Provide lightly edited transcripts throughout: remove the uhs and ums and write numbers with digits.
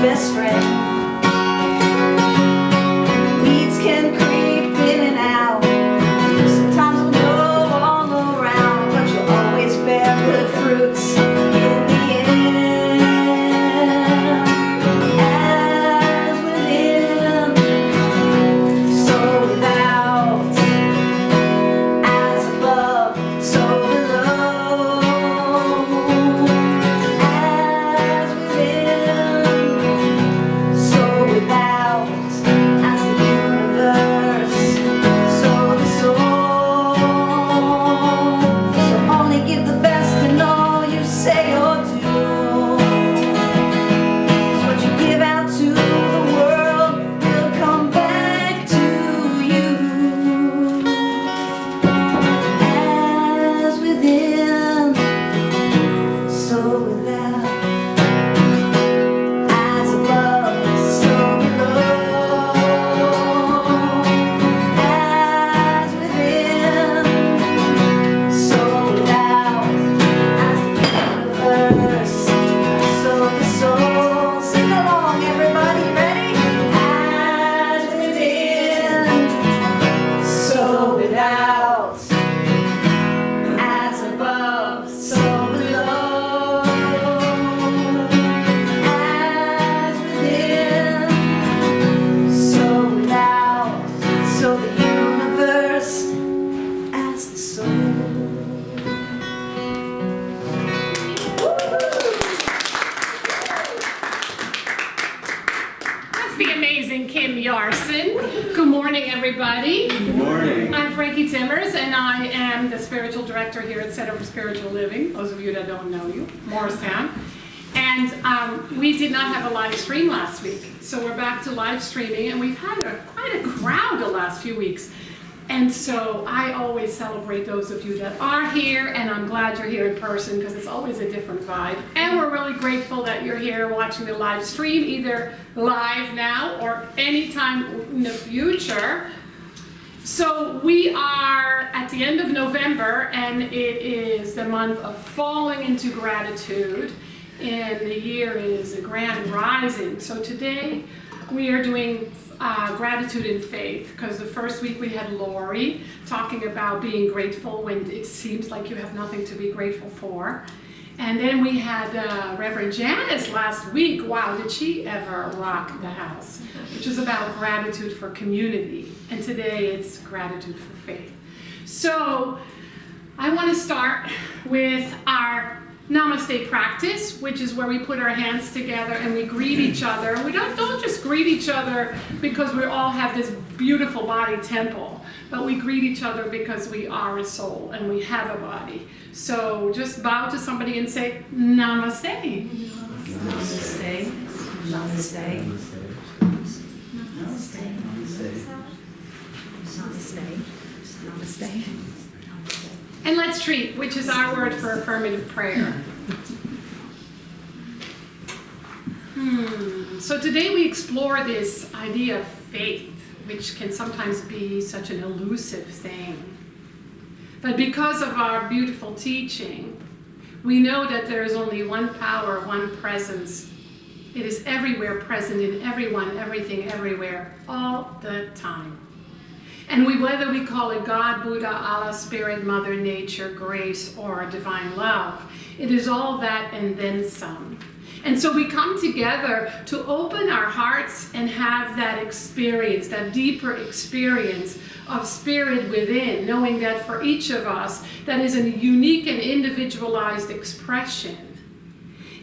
best friend. Weeds can creep in and out. Sometimes we'll go all around, but you'll always bear good fruits in the end. As with him, so without. As above, so below. As within, so without. As the universe, so the soul. So only give the best in all you say or do. 'Cause what you give out to the world will come back to you. As within, so without. As above, so below. As within, so without. As the universe, so the soul. Sing along, everybody, ready? As within, so without. As above, so below. As within, so without. So the universe as the soul. That's the amazing Kim Yarson. Good morning, everybody. Good morning. I'm Frankie Timmers, and I am the spiritual director here at Center for Spiritual Living. Those of you that don't know you, Morristown. And we did not have a live stream last week, so we're back to live streaming, and we've had quite a crowd the last few weeks. And so I always celebrate those of you that are here, and I'm glad you're here in person because it's always a different vibe. And we're really grateful that you're here watching the live stream, either live now or anytime in the future. So we are at the end of November, and it is the month of falling into gratitude, and the year is a grand rising. So today we are doing gratitude and faith, because the first week we had Lori talking about being grateful when it seems like you have nothing to be grateful for. And then we had Reverend Janice last week. Wow, did she ever rock the house? Which is about gratitude for community. And today it's gratitude for faith. So I want to start with our Namaste practice, which is where we put our hands together and we greet each other. We don't just greet each other because we all have this beautiful body temple, but we greet each other because we are a soul and we have a body. So just bow to somebody and say Namaste. Namaste. Namaste. Namaste. Namaste. And let's treat, which is our word for affirmative prayer. So today we explore this idea of faith, which can sometimes be such an elusive thing. But because of our beautiful teaching, we know that there is only one power, one presence. It is everywhere present in everyone, everything, everywhere, all the time. And whether we call it God, Buddha, Allah, Spirit, Mother Nature, grace, or divine love, it is all that and then some. And so we come together to open our hearts and have that experience, that deeper experience of spirit within, knowing that for each of us, that is a unique and individualized expression.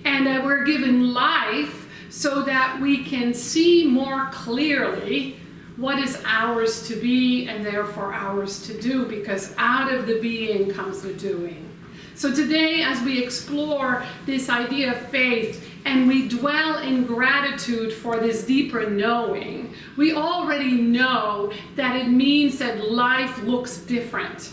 And that we're given life so that we can see more clearly what is ours to be and therefore ours to do, because out of the being comes the doing. So today, as we explore this idea of faith and we dwell in gratitude for this deeper knowing, we already know that it means that life looks different.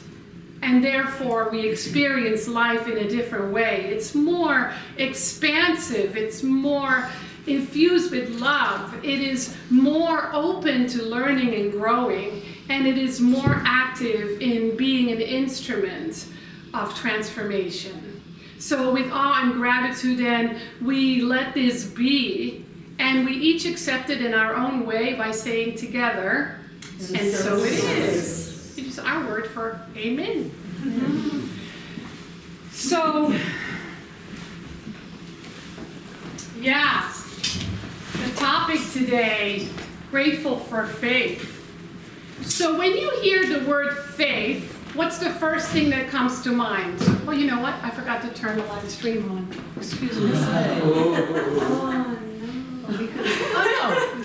And therefore, we experience life in a different way. It's more expansive. It's more infused with love. It is more open to learning and growing. And it is more active in being an instrument of transformation. So with awe and gratitude, then, we let this be, And we each accept it in our own way by saying together, and so it is. It is our word for amen. So, yeah, the topic today, grateful for faith. So when you hear the word faith, what's the first thing that comes to mind? Well, you know what? I forgot to turn the live stream on. Excuse me. Oh, no. We could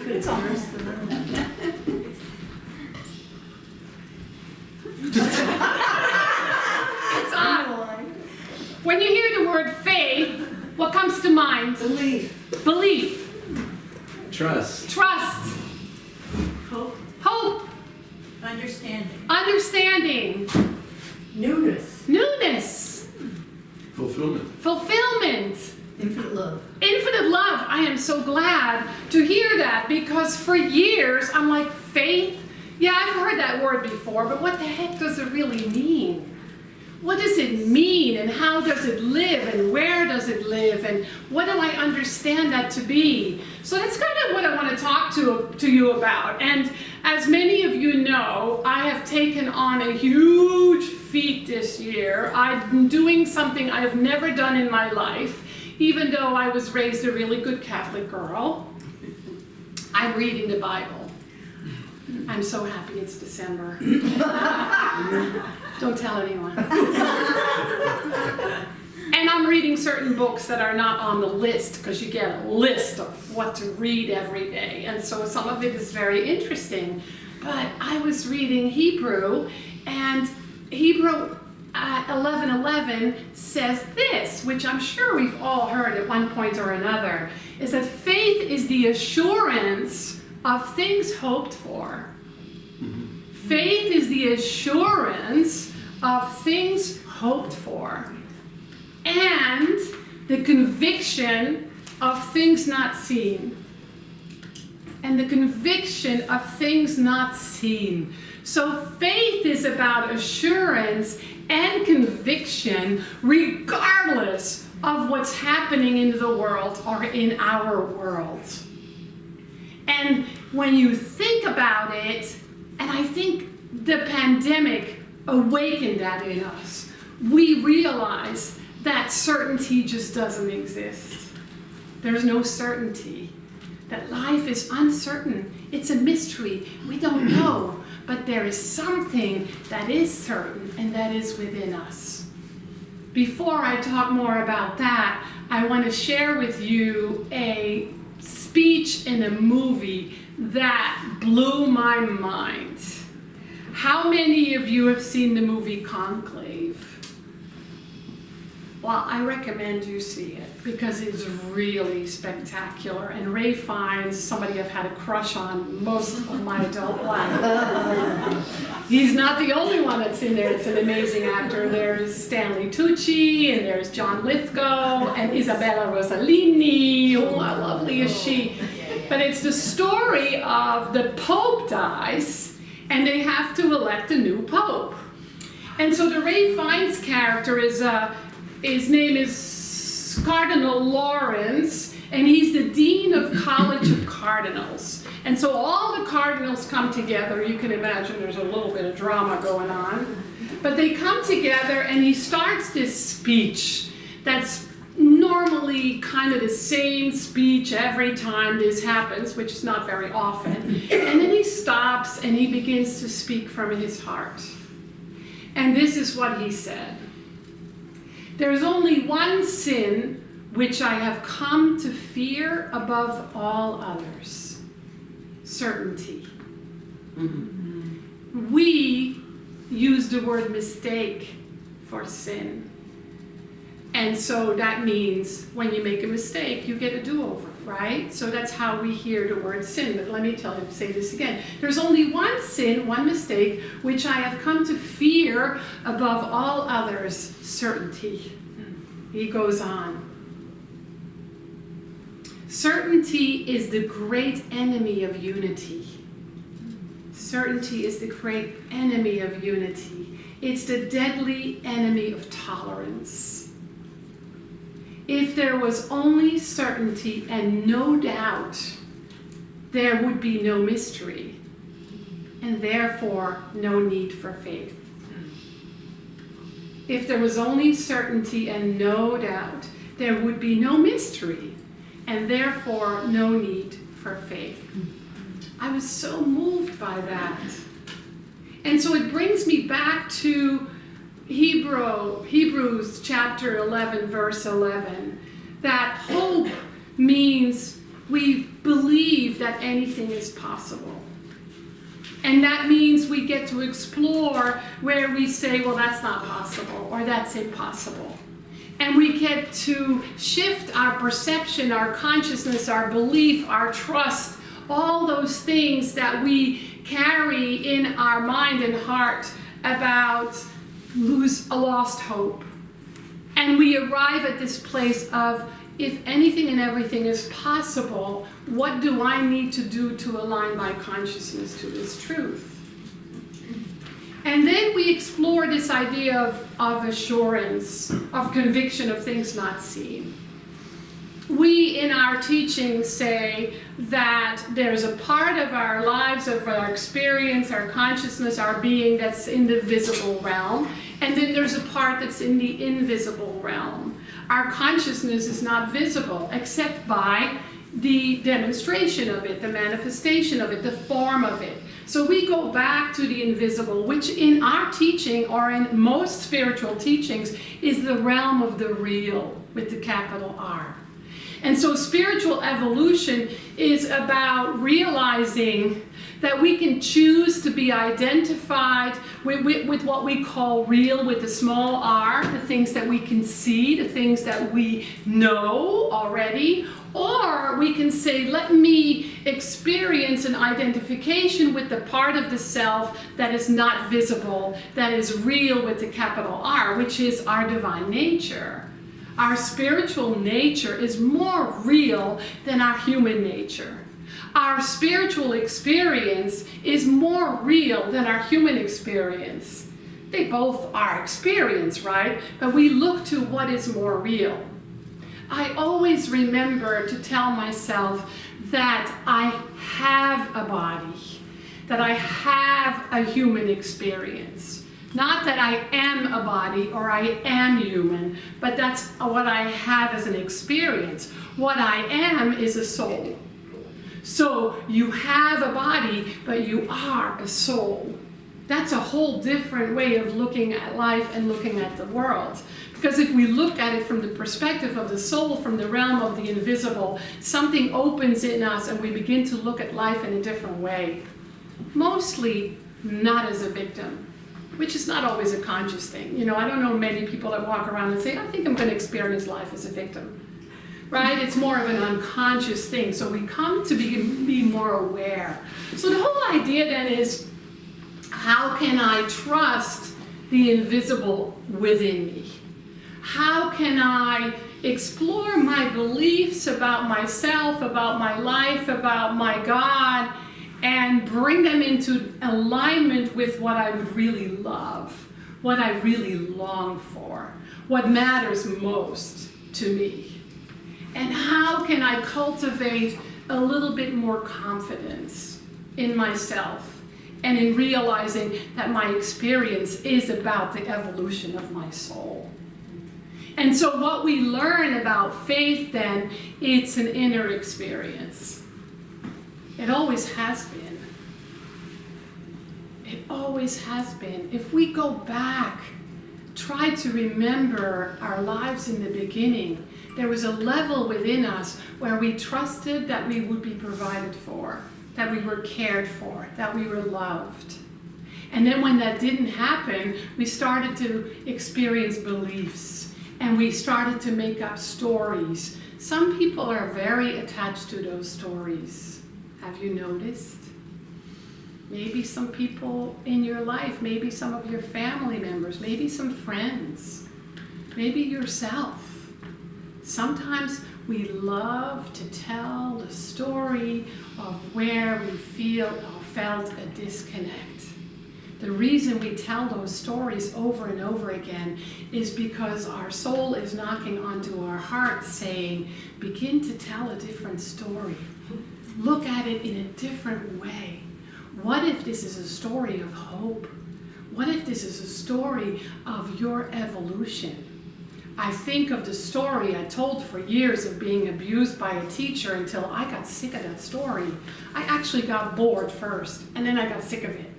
It's on. It's on. When you hear the word faith, what comes to mind? Belief. Belief. Trust. Trust. Hope. Hope. Understanding. Understanding. Newness. Newness. Fulfillment. Fulfillment. Infinite love. Infinite love. I am so glad to hear that, because for years I'm like, faith? Yeah, I've heard that word before, but what the heck does it really mean? What does it mean, and how does it live, and where does it live, and what do I understand that to be? So that's kind of what I want to talk to you about. And as many of you know, I have taken on a huge feat this year. I'm doing something I have never done in my life, even though I was raised a really good Catholic girl. I'm reading the Bible. I'm so happy it's December. Don't tell anyone. And I'm reading certain books that are not on the list, because you get a list of what to read every day. And so some of it is very interesting. But I was reading Hebrew, and Hebrew 11:11 says this, which I'm sure we've all heard at one point or another, is that faith is the assurance of things hoped for. Faith is the assurance of things hoped for, and the conviction of things not seen. And the conviction of things not seen. So faith is about assurance and conviction regardless of what's happening in the world or in our world. And when you think about it, and I think the pandemic awakened that in us, we realize that certainty just doesn't exist. There's no certainty. That life is uncertain. It's a mystery. We don't know. But there is something that is certain, and that is within us. Before I talk more about that, I want to share with you a speech in a movie that blew my mind. How many of you have seen the movie Conclave? Well, I recommend you see it because it's really spectacular. And Ray Fiennes, somebody I've had a crush on most of my adult life. He's not the only one that's in there. It's an amazing actor. There's Stanley Tucci, and there's John Lithgow, and Isabella Rossellini. Oh, how lovely is she? But it's the story of the Pope dies, and they have to elect a new Pope. And so the Ray Fiennes character is his name is Cardinal Lawrence, and he's the Dean of College of Cardinals. And so all the cardinals come together. You can imagine there's a little bit of drama going on. But they come together, and he starts this speech that's normally kind of the same speech every time this happens, which is not very often. And then he stops, and he begins to speak from his heart. And this is what he said. There is only one sin which I have come to fear above all others. Certainty. Mm-hmm. We use the word mistake for sin. And so that means when you make a mistake, you get a do-over, right? So that's how we hear the word sin. But let me say this again. There's only one sin, one mistake, which I have come to fear above all others, certainty. He goes on. Certainty is the great enemy of unity. Certainty is the great enemy of unity. It's the deadly enemy of tolerance. If there was only certainty and no doubt, there would be no mystery, and therefore no need for faith. If there was only certainty and no doubt, there would be no mystery, and therefore no need for faith. I was so moved by that. And so it brings me back to Hebrews chapter 11, verse 11, that hope means we believe that anything is possible. And that means we get to explore where we say, well, that's not possible, or that's impossible. And we get to shift our perception, our consciousness, our belief, our trust, all those things that we carry in our mind and heart about a lost hope. And we arrive at this place of, if anything and everything is possible, what do I need to do to align my consciousness to this truth? And then we explore this idea of assurance, of conviction of things not seen. We, in our teaching, say that there's a part of our lives, of our experience, our consciousness, our being that's in the visible realm, and then there's a part that's in the invisible realm. Our consciousness is not visible except by the demonstration of it, the manifestation of it, the form of it. So we go back to the invisible, which in our teaching, or in most spiritual teachings, is the realm of the real, with the capital R. And so spiritual evolution is about realizing that we can choose to be identified with what we call real, with the small r, the things that we can see, the things that we know already, or we can say, let me experience an identification with the part of the self that is not visible, that is real with the capital R, which is our divine nature. Our spiritual nature is more real than our human nature. Our spiritual experience is more real than our human experience. They both are experience, right? But we look to what is more real. I always remember to tell myself that I have a body, that I have a human experience. Not that I am a body or I am human, but that's what I have as an experience. What I am is a soul. So you have a body, but you are a soul. That's a whole different way of looking at life and looking at the world. Because if we look at it from the perspective of the soul, from the realm of the invisible, something opens in us and we begin to look at life in a different way. Mostly not as a victim, which is not always a conscious thing. You know, I don't know many people that walk around and say, I think I'm going to experience life as a victim. Right? It's more of an unconscious thing. So we come to be more aware. So the whole idea then is, how can I trust the invisible within me? How can I explore my beliefs about myself, about my life, about my God, and bring them into alignment with what I would really love, what I really long for, what matters most to me? And how can I cultivate a little bit more confidence in myself and in realizing that my experience is about the evolution of my soul? And so what we learn about faith then, it's an inner experience. It always has been. It always has been. If we go back, try to remember our lives in the beginning, there was a level within us where we trusted that we would be provided for, that we were cared for, that we were loved. And then when that didn't happen, we started to experience beliefs, and we started to make up stories. Some people are very attached to those stories. Have you noticed? Maybe some people in your life, maybe some of your family members, maybe some friends, maybe yourself. Sometimes we love to tell the story of where we feel or felt a disconnect. The reason we tell those stories over and over again is because our soul is knocking onto our heart saying, begin to tell a different story. Look at it in a different way. What if this is a story of hope? What if this is a story of your evolution? I think of the story I told for years of being abused by a teacher until I got sick of that story. I actually got bored first, and then I got sick of it.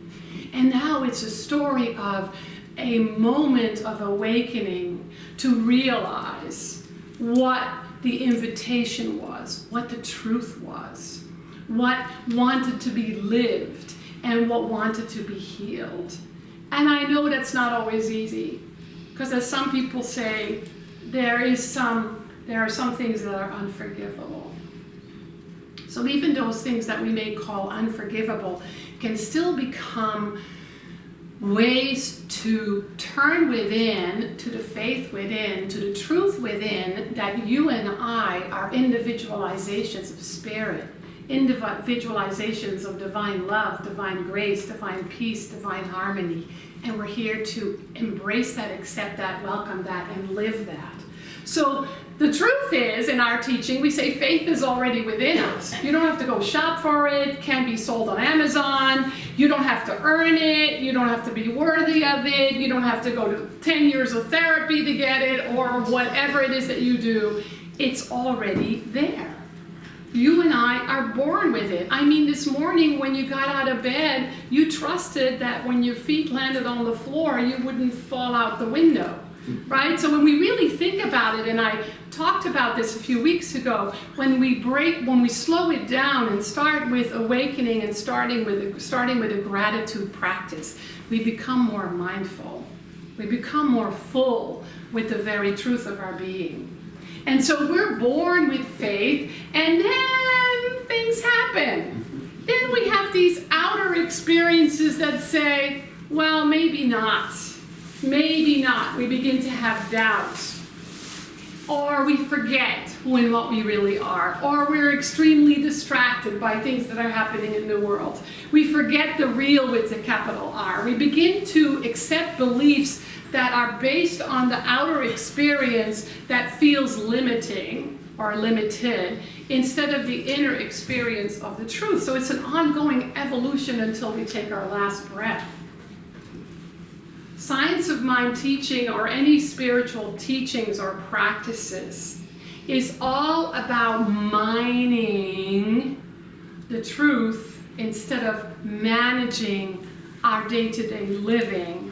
And now it's a story of a moment of awakening to realize what the invitation was, what the truth was, what wanted to be lived, and what wanted to be healed. And I know that's not always easy, because as some people say, there are some things that are unforgivable. So even those things that we may call unforgivable can still become ways to turn within, to the faith within, to the truth within, that you and I are individualizations of spirit, individualizations of divine love, divine grace, divine peace, divine harmony. And we're here to embrace that, accept that, welcome that, and live that. So the truth is, in our teaching, we say faith is already within us. You don't have to go shop for it, can be sold on Amazon, you don't have to earn it, you don't have to be worthy of it, you don't have to go to 10 years of therapy to get it, or whatever it is that you do. It's already there. You and I are born with it. I mean, this morning when you got out of bed, you trusted that when your feet landed on the floor, you wouldn't fall out the window, right? So when we really think about it, and I talked about this a few weeks ago, when we slow it down and start with awakening and starting with a gratitude practice, we become more mindful. We become more full with the very truth of our being. And so we're born with faith, and then things happen. Then we have these outer experiences that say, well, maybe not. Maybe not. We begin to have doubts. Or we forget who and what we really are. Or we're extremely distracted by things that are happening in the world. We forget the real with the capital R. We begin to accept beliefs that are based on the outer experience that feels limiting or limited instead of the inner experience of the truth. So it's an ongoing evolution until we take our last breath. Science of mind teaching, or any spiritual teachings or practices, is all about mining the truth instead of managing our day-to-day living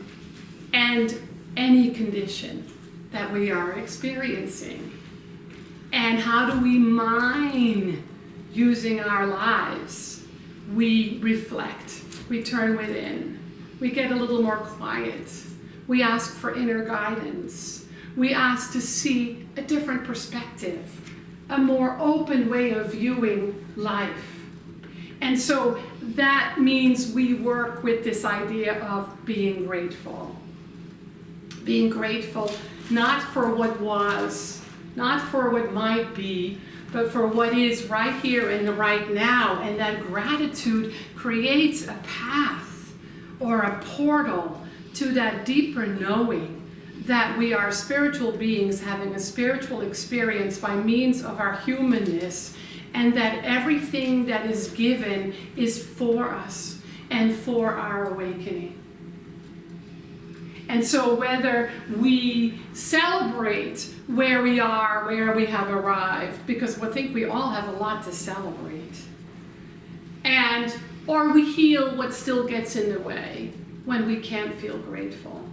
and any condition that we are experiencing. And how do we mine using our lives? We reflect, we turn within, we get a little more quiet, we ask for inner guidance, we ask to see a different perspective, a more open way of viewing life. And so that means we work with this idea of being grateful. Being grateful not for what was, not for what might be, but for what is right here and right now. And that gratitude creates a path or a portal to that deeper knowing that we are spiritual beings having a spiritual experience by means of our humanness, and that everything that is given is for us and for our awakening. And so whether we celebrate where we are, where we have arrived, because I think we all have a lot to celebrate, or we heal what still gets in the way when we can't feel grateful,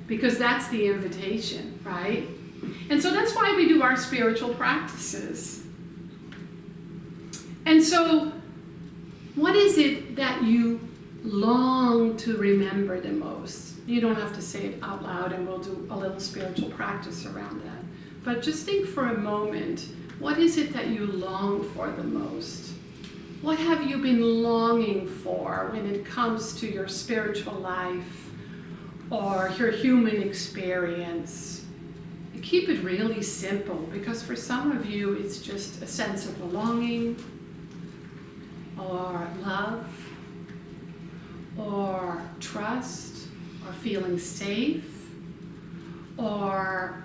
because that's the invitation, right? And so that's why we do our spiritual practices. And so what is it that you long to remember the most? You don't have to say it out loud, and we'll do a little spiritual practice around that. But just think for a moment, what is it that you long for the most? What have you been longing for when it comes to your spiritual life or your human experience? And keep it really simple, because for some of you it's just a sense of belonging, or love, or trust, feeling safe, or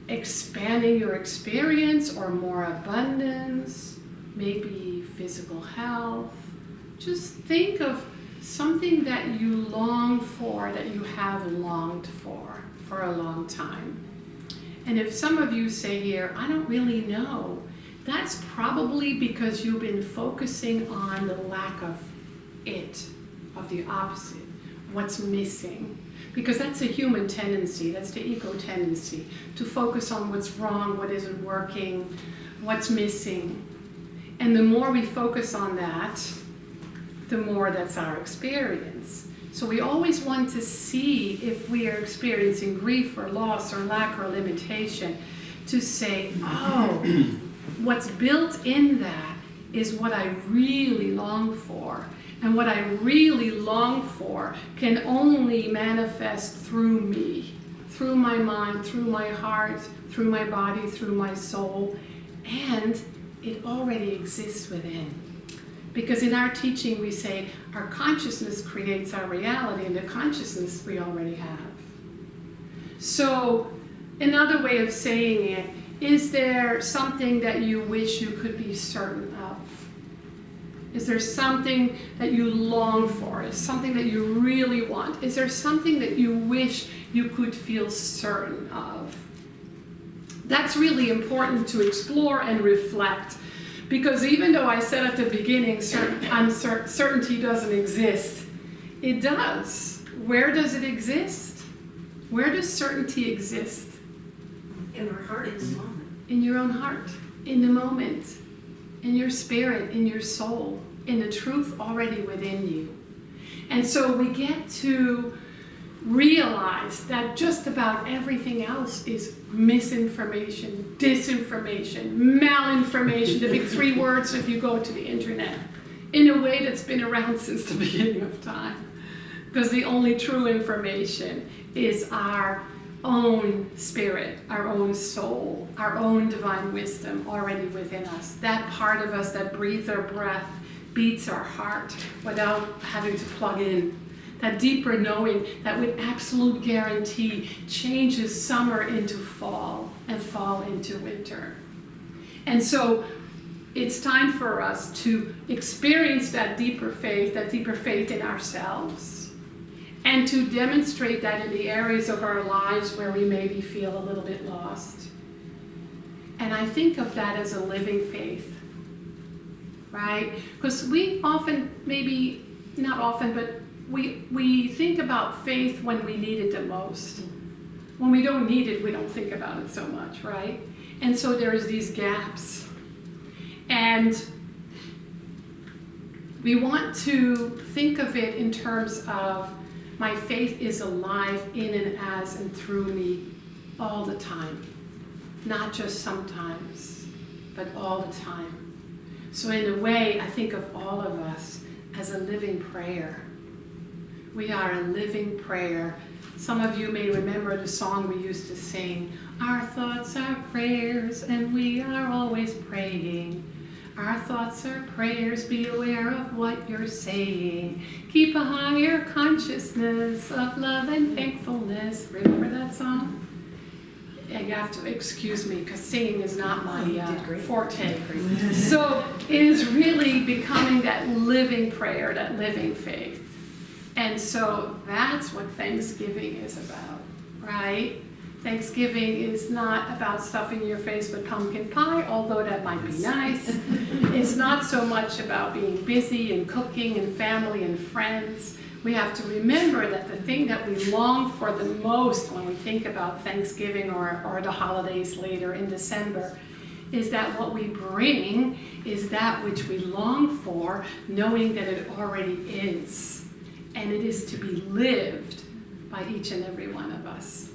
expanding your experience, or more abundance, maybe physical health. Just think of something that you long for, that you have longed for a long time. And if some of you say here, I don't really know, that's probably because you've been focusing on the lack of it, of the opposite, what's missing. Because that's a human tendency, that's the ego tendency, to focus on what's wrong, what isn't working, what's missing. And the more we focus on that, the more that's our experience. So we always want to see if we are experiencing grief or loss or lack or limitation, to say, oh, what's built in that is what I really long for. And what I really long for can only manifest through me, through my mind, through my heart, through my body, through my soul. And it already exists within. Because in our teaching we say our consciousness creates our reality, and the consciousness we already have. So another way of saying it, is there something that you wish you could be certain of? Is there something that you long for? Is something that you really want? Is there something that you wish you could feel certain of? That's really important to explore and reflect, because even though I said at the beginning uncertainty doesn't exist, it does. Where does it exist? Where does certainty exist? In our heart, in the moment. In your own heart, in the moment, in your spirit, in your soul, in the truth already within you. And so we get to realize that just about everything else is misinformation, disinformation, malinformation, the big three words if you go to the internet, in a way that's been around since the beginning of time. Because the only true information is our own spirit, our own soul, our own divine wisdom already within us. That part of us that breathes our breath, beats our heart without having to plug in. That deeper knowing that with absolute guarantee changes summer into fall and fall into winter. And so it's time for us to experience that deeper faith in ourselves, and to demonstrate that in the areas of our lives where we maybe feel a little bit lost. And I think of that as a living faith, right? Because we often, maybe not often, but we think about faith when we need it the most. When we don't need it, we don't think about it so much, right? And so there's these gaps. And we want to think of it in terms of my faith is alive in and as and through me all the time. Not just sometimes, but all the time. So in a way, I think of all of us as a living prayer. We are a living prayer. Some of you may remember the song we used to sing, our thoughts are prayers and we are always praying. Our thoughts are prayers, be aware of what you're saying. Keep a higher consciousness of love and thankfulness. Remember that song? Yeah, you have to excuse me because singing is not my forte. So it is really becoming that living prayer, that living faith. And so that's what Thanksgiving is about, right? Thanksgiving is not about stuffing your face with pumpkin pie, although that might be nice. It's not so much about being busy and cooking and family and friends. We have to remember that the thing that we long for the most when we think about Thanksgiving or the holidays later in December is that what we bring is that which we long for, knowing that it already is. And it is to be lived by each and every one of us.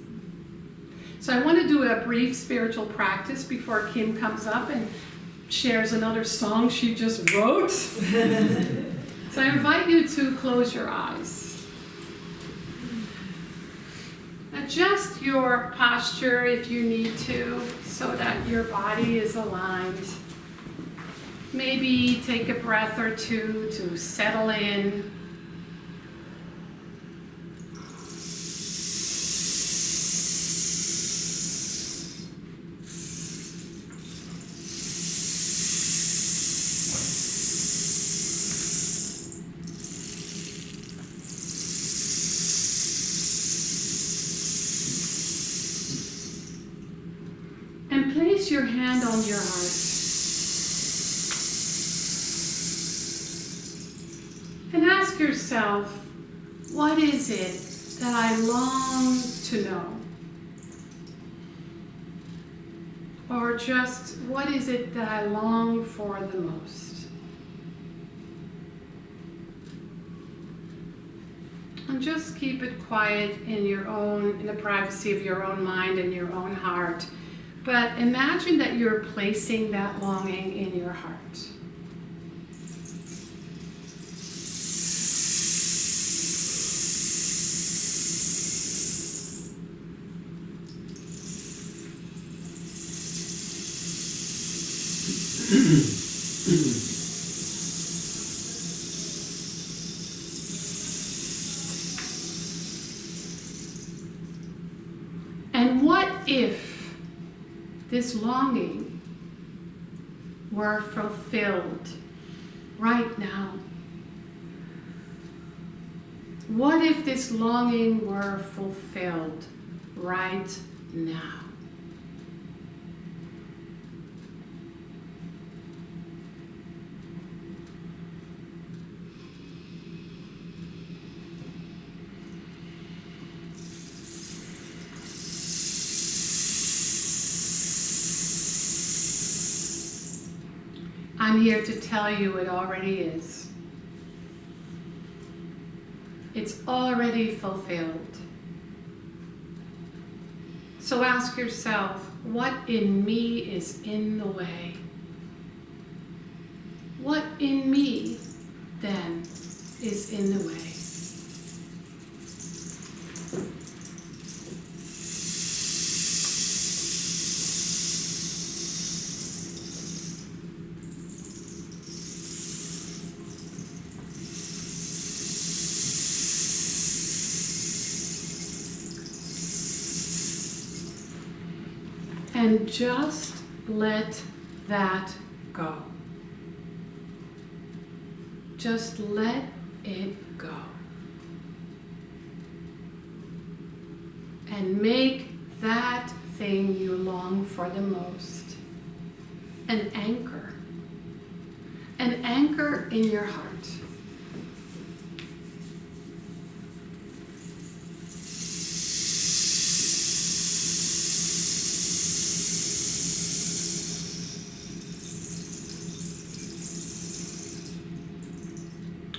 So I want to do a brief spiritual practice before Kim comes up and shares another song she just wrote. So I invite you to close your eyes. Adjust your posture if you need to, so that your body is aligned. Maybe take a breath or two to settle in. place your hand on your heart and ask yourself, what is it that I long to know? Or just, what is it that I long for the most? And just keep it quiet in the privacy of your own mind and your own heart. But imagine that you're placing that longing in your heart. And what if this longing were fulfilled right now? What if this longing were fulfilled right now? I'm here to tell you it already is. It's already fulfilled. So ask yourself, what in me is in the way? What in me, then, is in the way? And just let that go. Just let it go. And make that thing you long for the most an anchor. An anchor in your heart.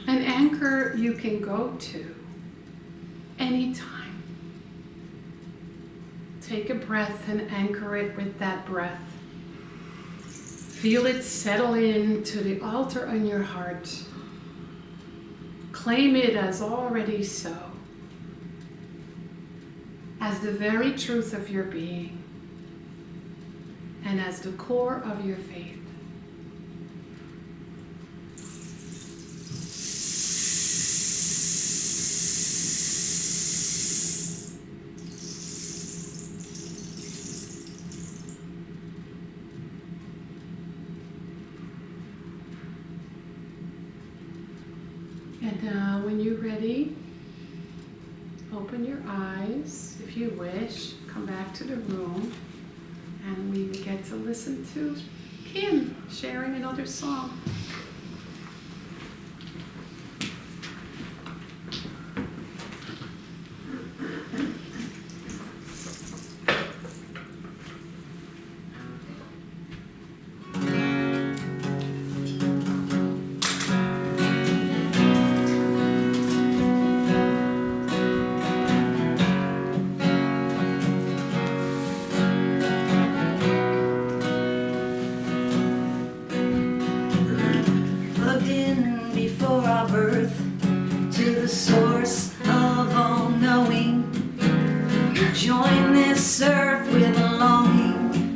An anchor you can go to anytime. Take a breath and anchor it with that breath. Feel it settle into the altar on your heart. Claim it as already so, as the very truth of your being, and as the core of your faith. And now, when you're ready, open your eyes. If you wish, come back to the room, and we get to listen to Kim sharing another song. Join this earth with a longing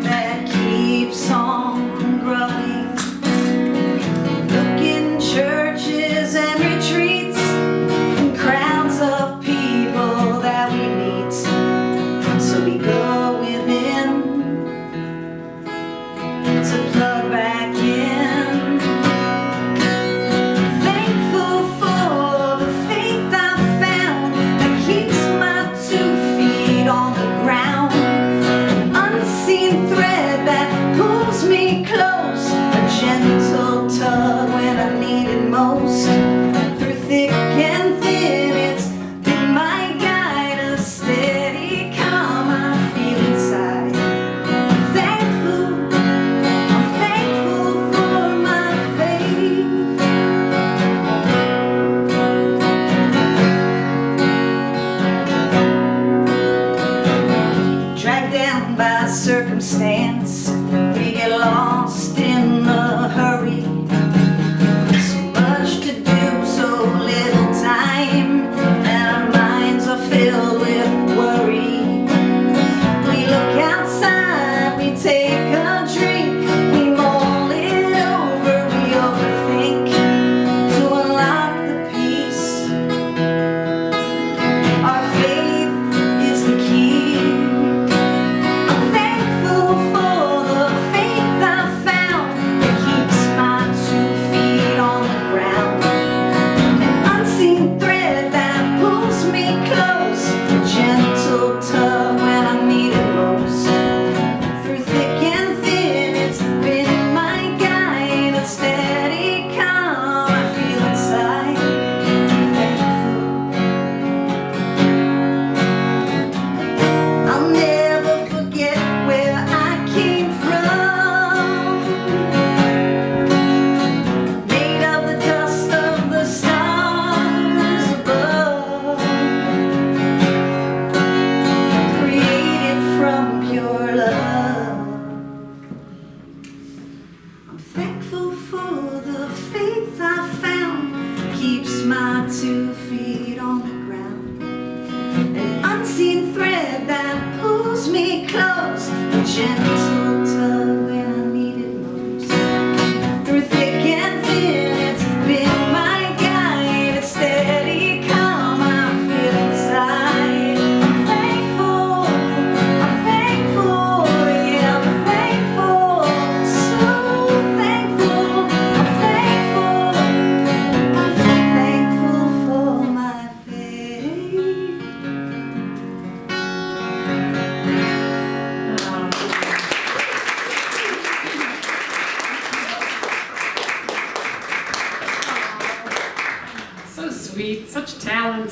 that keeps on growing. Look in churches and retreats and crowds of people that we meet. So we go within to plug back in. Thankful for the faith I found that keeps my 2 feet on the ground. sweet, such talent.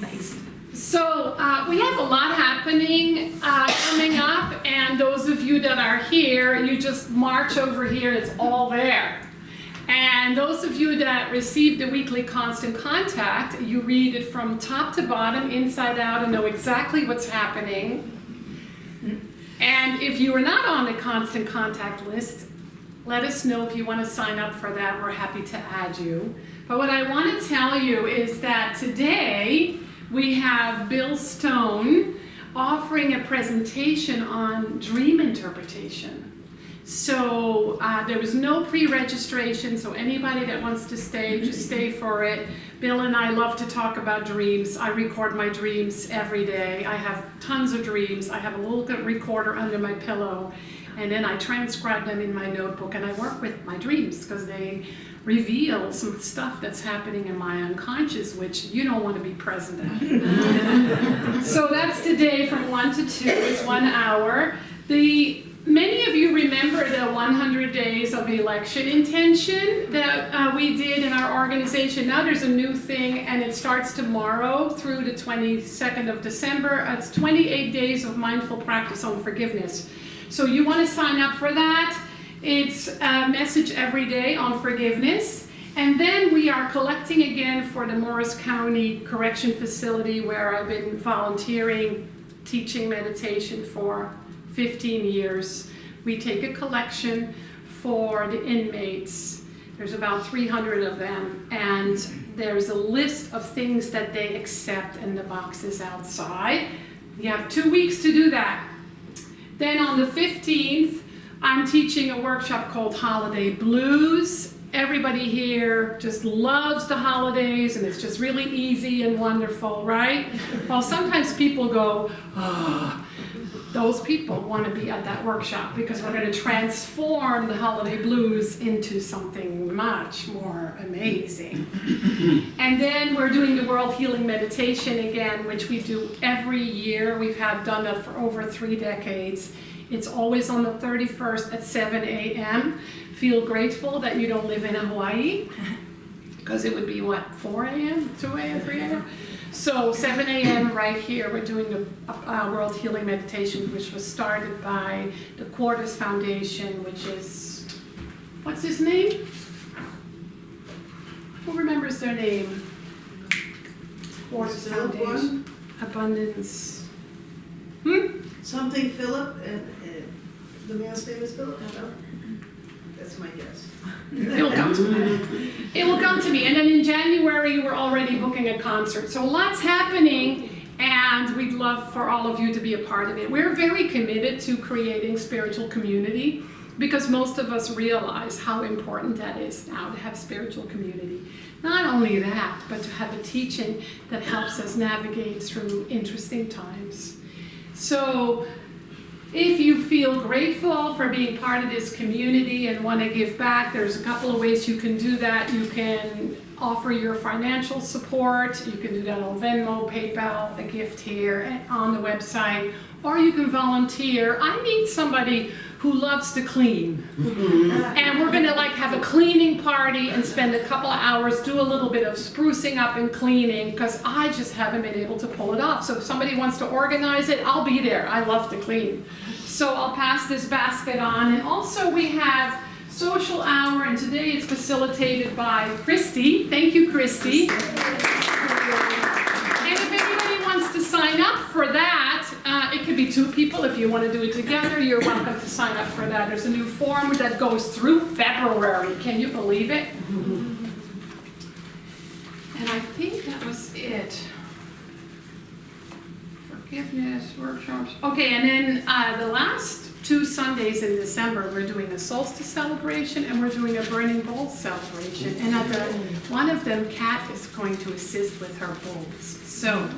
Thanks. So we have a lot happening coming up, and those of you that are here, you just march over here, it's all there. And those of you that receive the weekly Constant Contact, you read it from top to bottom, inside out, and know exactly what's happening. And if you are not on the Constant Contact list, let us know if you want to sign up for that. We're happy to add you. But what I want to tell you is that today we have Bill Stone offering a presentation on dream interpretation. So there was no pre-registration, so anybody that wants to stay, just stay for it. Bill and I love to talk about dreams. I record my dreams every day. I have tons of dreams. I have a little recorder under my pillow, and then I transcribe them in my notebook, and I work with my dreams because they reveal some stuff that's happening in my unconscious, which you don't want to be present at. So that's today from 1 to 2, it's 1 hour. Many of you remember the 100 days of election intention that we did in our organization. Now there's a new thing, and it starts tomorrow through the 22nd of December. It's 28 days of mindful practice on forgiveness. So you want to sign up for that. It's a message every day on forgiveness. And then we are collecting again for the Morris County Correction Facility, where I've been volunteering, teaching meditation for 15 years. We take a collection for the inmates. There's about 300 of them, and there's a list of things that they accept in the boxes outside. You have 2 weeks to do that. Then on the 15th, I'm teaching a workshop called Holiday Blues. Everybody here just loves the holidays, and it's just really easy and wonderful, right? Well, sometimes people go, oh, those people want to be at that workshop, because we're going to transform the holiday blues into something much more amazing. And then we're doing the World Healing Meditation again, which we do every year. We've done that for over 3 decades. It's always on the 31st at 7 a.m. Feel grateful that you don't live in Hawaii, because it would be, what, 4 a.m., 2 a.m., 3 a.m.? So 7 a.m. right here, we're doing the World Healing Meditation, which was started by the Quartus Foundation, which is, what's his name? Who remembers their name? Quartus Foundation. Abundance. Something Philip, and the man's name is Philip? No? That's my guess. It will come to me. It will come to me. And then in January, we're already booking a concert. So lots happening, and we'd love for all of you to be a part of it. We're very committed to creating spiritual community, because most of us realize how important that is now, to have spiritual community. Not only that, but to have a teaching that helps us navigate through interesting times. So if you feel grateful for being part of this community and want to give back, there's a couple of ways you can do that. You can offer your financial support. You can do that on Venmo, PayPal, a gift here, and on the website. Or you can volunteer. I need somebody who loves to clean. And we're gonna have a cleaning party and spend a couple of hours, do a little bit of sprucing up and cleaning, because I just haven't been able to pull it off. So if somebody wants to organize it, I'll be there. I love to clean. So I'll pass this basket on. And also we have social hour, and today it's facilitated by Christy. Thank you, Christy. And if anybody wants to sign up for that, it could be 2 people. If you want to do it together, you're welcome to sign up for that. There's a new form that goes through February. Can you believe it? And I think that was it. Forgiveness, workshops. Okay, and then the last 2 Sundays in December, we're doing a solstice celebration, and we're doing a burning bowl celebration. And at one of them, Kat is going to assist with her bowls. So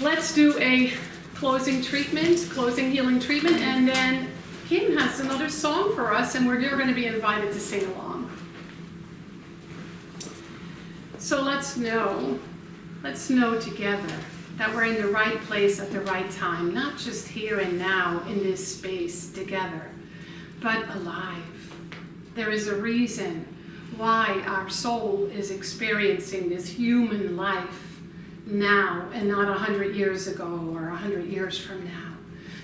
let's do a closing healing treatment, and then Kim has another song for us, and we're going to be invited to sing along. So let's know together that we're in the right place at the right time, not just here and now in this space together, but alive. There is a reason why our soul is experiencing this human life now and not 100 years ago or 100 years from now.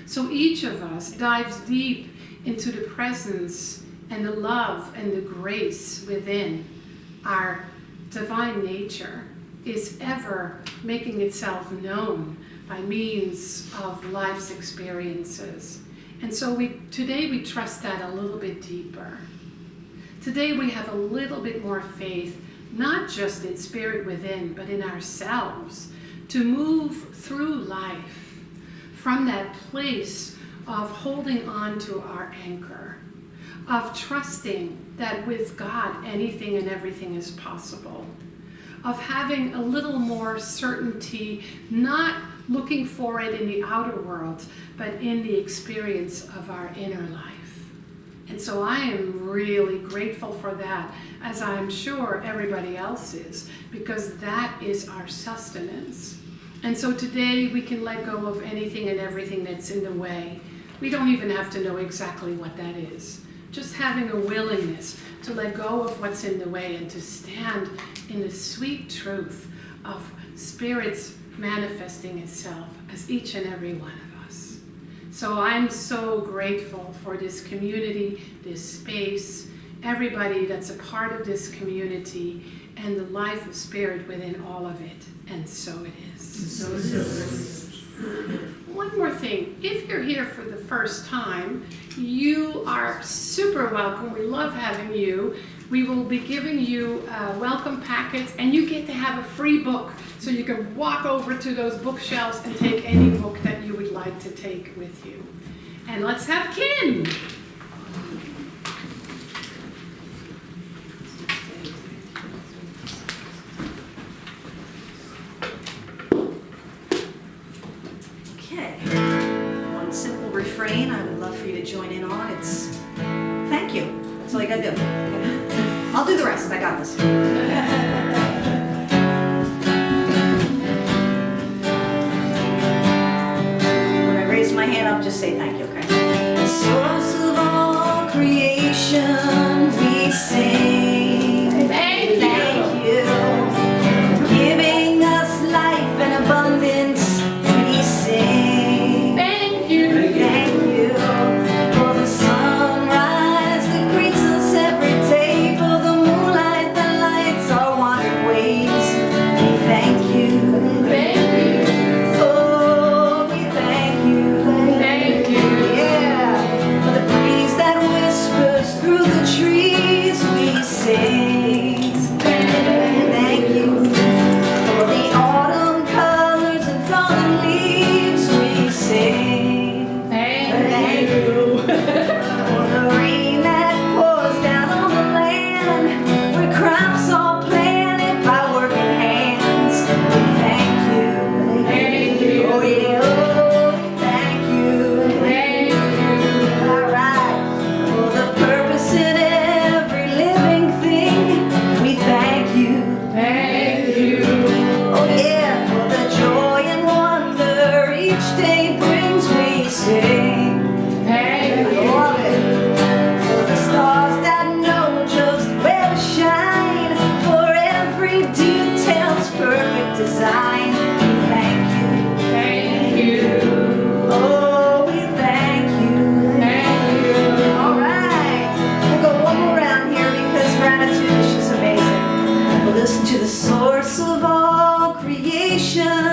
So each of us dives deep into the presence and the love and the grace within our divine nature is ever making itself known by means of life's experiences. And so today we trust that a little bit deeper. Today we have a little bit more faith, not just in spirit within, but in ourselves, to move through life from that place of holding on to our anchor, of trusting that with God anything and everything is possible, of having a little more certainty, not looking for it in the outer world, but in the experience of our inner life. And so I am really grateful for that, as I'm sure everybody else is, because that is our sustenance. And so today we can let go of anything and everything that's in the way. We don't even have to know exactly what that is. Just having a willingness to let go of what's in the way and to stand in the sweet truth of Spirit's manifesting itself as each and every one of us. So I'm so grateful for this community, this space, everybody that's a part of this community, and the life of Spirit within all of it. And so it is. So it is. One more thing, if you're here for the first time, you are super welcome. We love having you. We will be giving you welcome packets, and you get to have a free book. So you can walk over to those bookshelves and take any book that you would like to take with you. And let's have Kim. Okay. One simple refrain I would love for you to join in on. It's thank you. That's all you gotta do. I'll do the rest. I got this. When I raise my hand up, just say thank you, okay? The source of all creation, we sing. Thank you. For giving us life and abundance, we sing. Thank you. Thank you for the sunrise that greets us every day, for the moonlight that lights our wandering ways. We thank you. Thank you. Oh, we thank you. Thank you. Yeah, for the breeze that whispers through the trees, we sing. Thank you for the autumn colors and fallen leaves, we sing. Thank you for the rain that pours down on the land, where crops are planted by working hands. We thank you. Thank you. Oh yeah, oh, we thank you. Thank you. All right, for the purpose in every living thing, we thank you. Thank you. Oh yeah, for the joy and wonder each day brings, we sing. Thank I you. love it. For the stars that know just where to shine, for every detail's perfect design, we thank you. Thank you. Oh, we thank you. Thank you. All right, we'll go one more round here because gratitude is just amazing. We'll listen to the source of all creation.